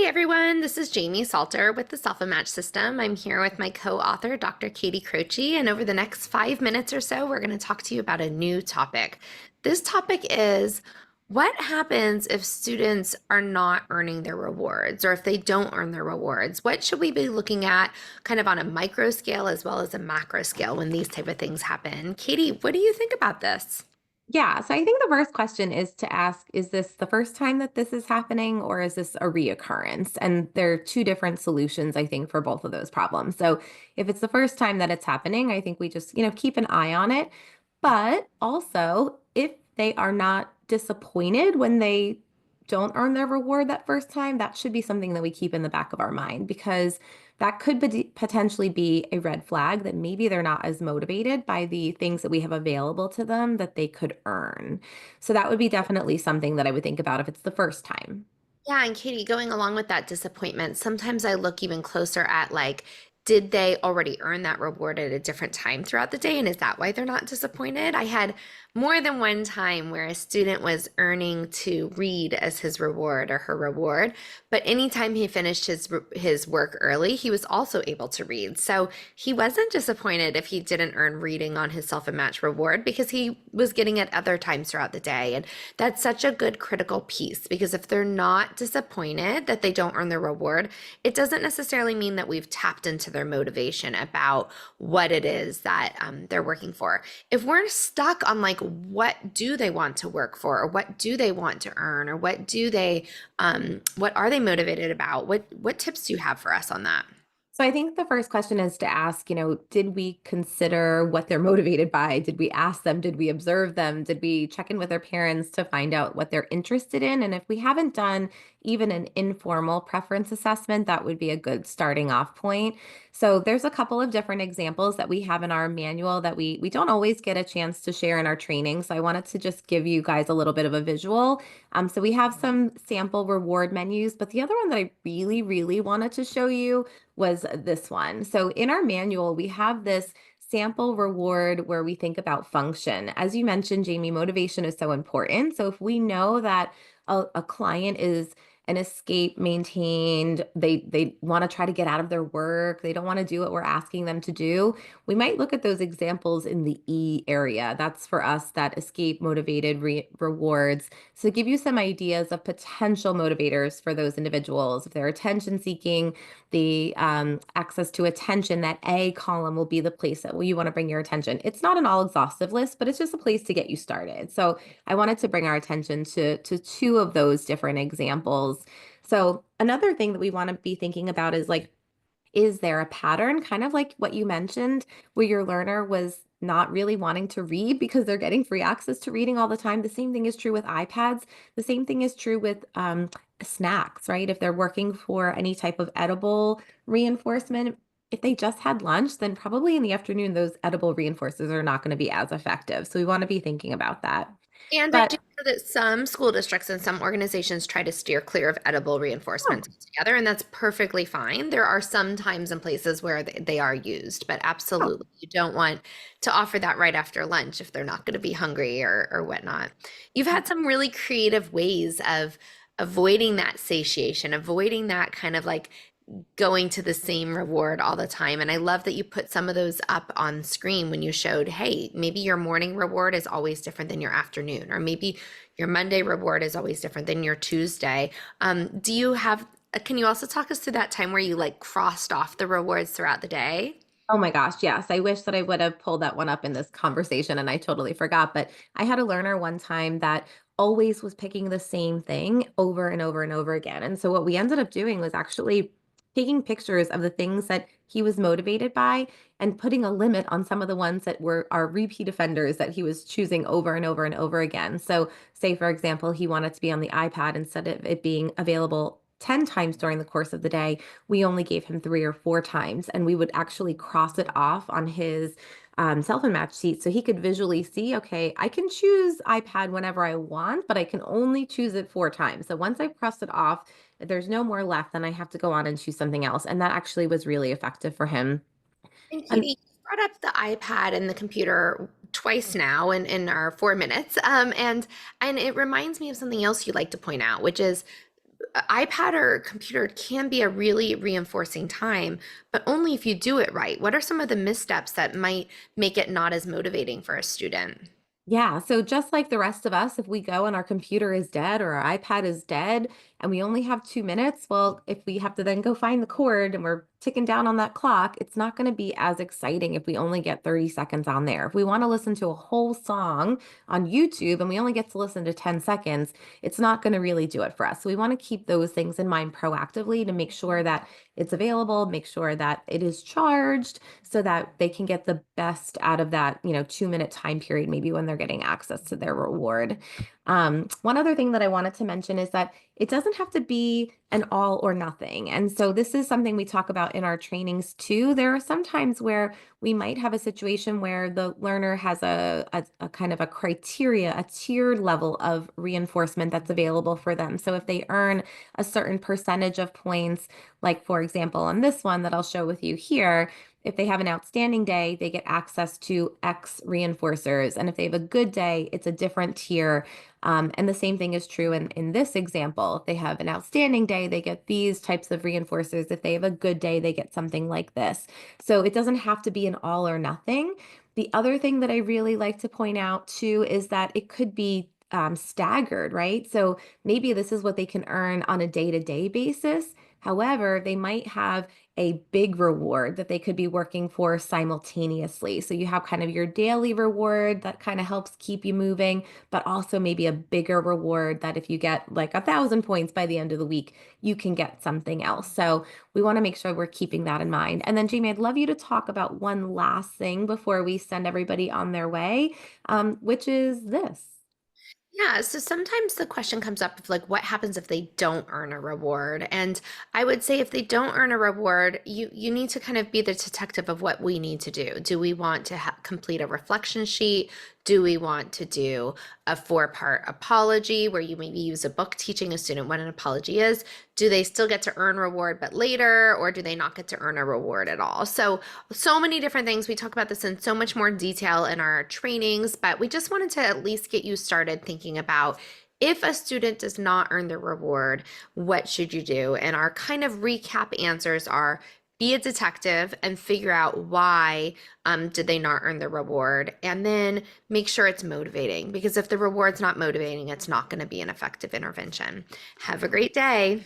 everyone, this is Jamie Salter with the Self-A-Match System. I'm here with my co-author, Dr. Katie Croce, and over the next 5 minutes or so, we're going to talk to you about a new topic. This topic is what happens if students are not earning their rewards or if they don't earn their rewards? What should we be looking at kind of on a micro scale as well as a macro scale when these type of things happen? Katie, what do you think about this? Yeah, so I think the first question is to ask, is this the first time that this is happening or is this a reoccurrence? And there are two different solutions, I think, for both of those problems. So if it's the first time that it's happening, I think we just, keep an eye on it. But also, if they are not disappointed when they don't earn their reward that first time, that should be something that we keep in the back of our mind because that could potentially be a red flag that maybe they're not as motivated by the things that we have available to them that they could earn. So that would be definitely something that I would think about if it's the first time. Yeah, and Katie, going along with that disappointment, sometimes I look even closer at like, did they already earn that reward at a different time throughout the day? And is that why they're not disappointed? I had more than one time where a student was earning to read as his reward or her reward, but anytime he finished his work early, he was also able to read. So he wasn't disappointed if he didn't earn reading on his self-and-match reward because he was getting it other times throughout the day. And that's such a good critical piece because if they're not disappointed that they don't earn their reward, it doesn't necessarily mean that we've tapped into their motivation about what it is that they're working for. If we're stuck on like what do they want to work for or what do they want to earn or what are they motivated about? What tips do you have for us on that? So I think the first question is to ask, did we consider what they're motivated by? Did we ask them? Did we observe them? Did we check in with their parents to find out what they're interested in? And if we haven't done even an informal preference assessment, that would be a good starting off point. So there's a couple of different examples that we have in our manual that we don't always get a chance to share in our training. So I wanted to just give you guys a little bit of a visual. So we have some sample reward menus, but the other one that I really, really wanted to show you was this one. So in our manual, we have this sample reward where we think about function. As you mentioned, Jamie, motivation is so important. So if we know that a client is an escape maintained, they want to try to get out of their work, they don't want to do what we're asking them to do, we might look at those examples in the E area. That's for us that escape motivated rewards. So give you some ideas of potential motivators for those individuals. If they're attention seeking, the access to attention, that A column will be the place that you want to bring your attention. It's not an all exhaustive list, but it's just a place to get you started. So I wanted to bring our attention to two of those different examples. So another thing that we want to be thinking about is like, is there a pattern, kind of like what you mentioned, where your learner was not really wanting to read because they're getting free access to reading all the time? The same thing is true with iPads. The same thing is true with snacks, right? If they're working for any type of edible reinforcement, if they just had lunch, then probably in the afternoon, those edible reinforcers are not going to be as effective. So we want to be thinking about that. And I do But know that some school districts and some organizations try to steer clear of edible reinforcements together, and that's perfectly fine. There are some times and places where they are used, but oh, absolutely, you don't want to offer that right after lunch if they're not going to be hungry or whatnot. You've had some really creative ways of avoiding that satiation, avoiding that kind of like going to the same reward all the time. And I love that you put some of those up on screen when you showed, hey, maybe your morning reward is always different than your afternoon, or maybe your Monday reward is always different than your Tuesday. Do you have, can you also talk us through that time where you like crossed off the rewards throughout the day? oh my gosh, yes. I wish that I would have pulled that one up in this conversation and I totally forgot. But I had a learner one time that always was picking the same thing over and over and over again. And so what we ended up doing was actually taking pictures of the things that he was motivated by and putting a limit on some of the ones that were our repeat offenders that he was choosing over and over and over again. So say, for example, he wanted to be on the iPad instead of it being available 10 times during the course of the day, we only gave him 3 or 4 times, and we would actually cross it off on his self-and-match sheet so he could visually see, okay, I can choose iPad whenever I want, but I can only choose it 4 times. So once I've crossed it off, there's no more left, then I have to go on and choose something else. And that actually was really effective for him. And And Katie, you brought up the iPad and the computer twice now in our 4 minutes. And it reminds me of something else you like to point out, which is iPad or computer can be a really reinforcing time, but only if you do it right. What are some of the missteps that might make it not as motivating for a student? Yeah, so just like the rest of us, if we go and our computer is dead or our iPad is dead and we only have 2 minutes, well, if we have to then go find the cord and we're ticking down on that clock, it's not going to be as exciting if we only get 30 seconds on there. If we want to listen to a whole song on YouTube and we only get to listen to 10 seconds, it's not going to really do it for us. So we want to keep those things in mind proactively to make sure that it's available, make sure that it is charged so that they can get the best out of that, 2 minute time period, maybe when they're getting access to their reward. One other thing that I wanted to mention is that it doesn't have to be an all or nothing. And so this is something we talk about in our trainings too. There are some times where we might have a situation where the learner has a kind of a criteria, a tiered level of reinforcement that's available for them. So if they earn a certain percentage of points, like for example, on this one that I'll show with you here, if they have an outstanding day, they get access to X reinforcers. And if they have a good day, it's a different tier. And the same thing is true in this example. If they have an outstanding day, they get these types of reinforcers. If they have a good day, they get something like this. So it doesn't have to be an all or nothing. The other thing that I really like to point out too is that it could be staggered, right? So maybe this is what they can earn on a day-to-day basis. However, they might have a big reward that they could be working for simultaneously. So you have kind of your daily reward that kind of helps keep you moving, but also maybe a bigger reward that if you get like 1,000 points by the end of the week, you can get something else. So we want to make sure we're keeping that in mind. And then Jamie, I'd love you to talk about one last thing before we send everybody on their way, which is this. Yeah, so sometimes the question comes up of like what happens if they don't earn a reward? And I would say if they don't earn a reward, you need to kind of be the detective of what we need to do. Do we want to complete a reflection sheet? Do we want to do a 4-part apology where you maybe use a book teaching a student what an apology is? Do they still get to earn reward but later, or do they not get to earn a reward at all? So many different things. We talk about this in so much more detail in our trainings, but we just wanted to at least get you started thinking about if a student does not earn the reward, what should you do? And our kind of recap answers are be a detective and figure out why did they not earn the reward, and then make sure it's motivating, because if the reward's not motivating, it's not going to be an effective intervention. Have a great day.